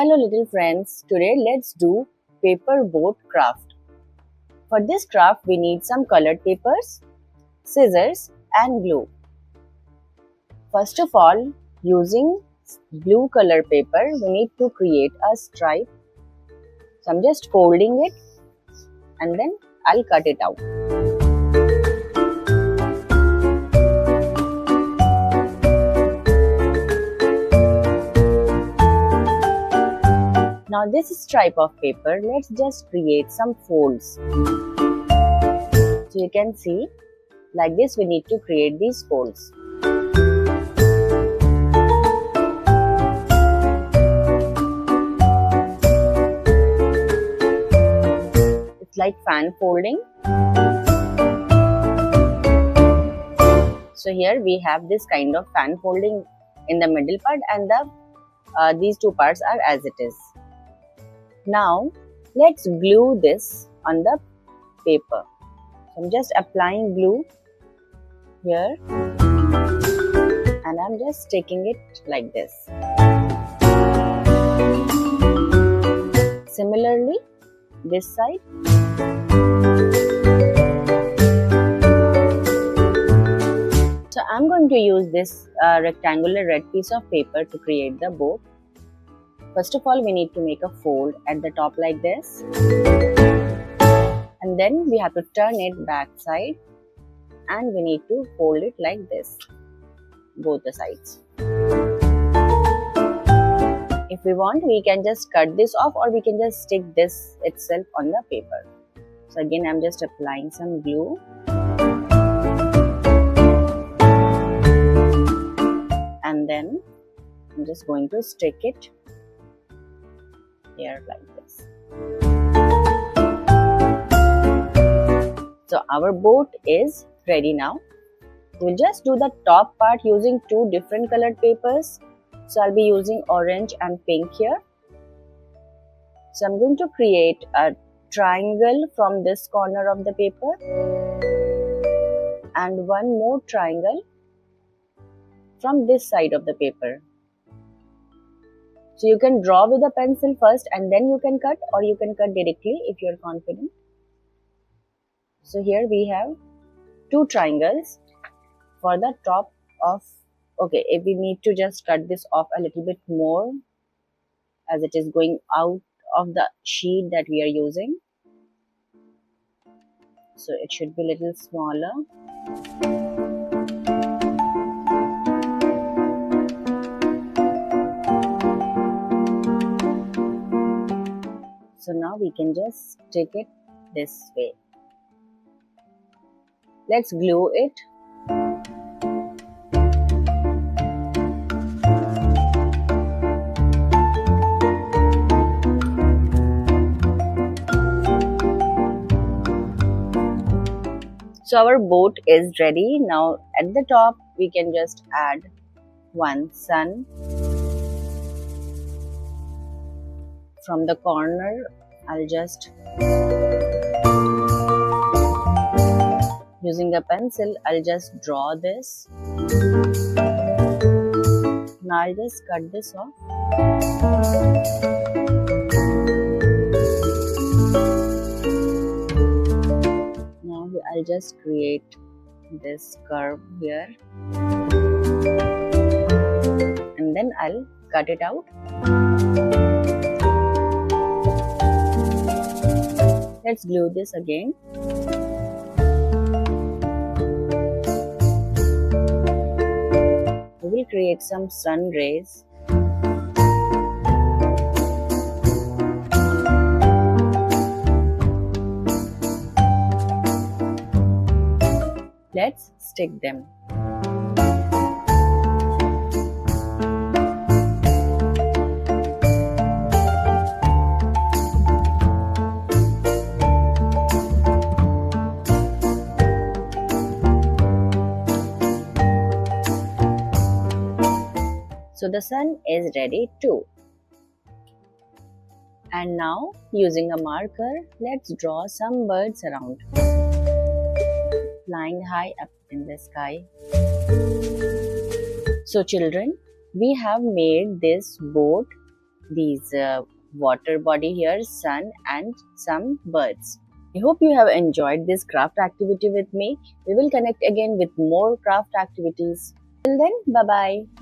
Hello little friends, today let's do paper boat craft. For this craft we need some colored papers, scissors and glue. First of all, using blue color paper we need to create a stripe. So I'm just folding it and then I'll cut it out. Now this stripe of paper, let's just create some folds. So you can see, like this we need to create these folds. It's like fan folding. So here we have this kind of fan folding in the middle part and these two parts are as it is. Now let's glue this on the paper. So I'm just applying glue here and I'm just sticking it like this. Similarly, this side. So I'm going to use this rectangular red piece of paper to create the boat. First of all, we need to make a fold at the top like this. And then we have to turn it back side and we need to fold it like this, both the sides. If we want, we can just cut this off or we can just stick this itself on the paper. So again, I'm just applying some glue. And then I'm just going to stick it here like this. So our boat is ready now. We'll just do the top part using two different colored papers. So I'll be using orange and pink here. So I'm going to create a triangle from this corner of the paper and one more triangle from this side of the paper. So you can draw with a pencil first and then you can cut, or you can cut directly if you're confident. So here we have two triangles for the top of, okay, if we need to just cut this off a little bit more as it is going out of the sheet that we are using. So it should be a little smaller. So now we can just stick it this way. Let's glue it. So our boat is ready. Now at the top we can just add one sun. From the corner, I'll just, using a pencil, I'll just draw this. Now I'll just cut this off. Now I'll just create this curve here. And then I'll cut it out. Let's glue this again. We will create some sun rays. Let's stick them. So the sun is ready too. And now using a marker, let's draw some birds around, flying high up in the sky. So children, we have made this boat these water body here, sun and some birds. I hope you have enjoyed this craft activity with me. We will connect again with more craft activities. Till then, bye bye.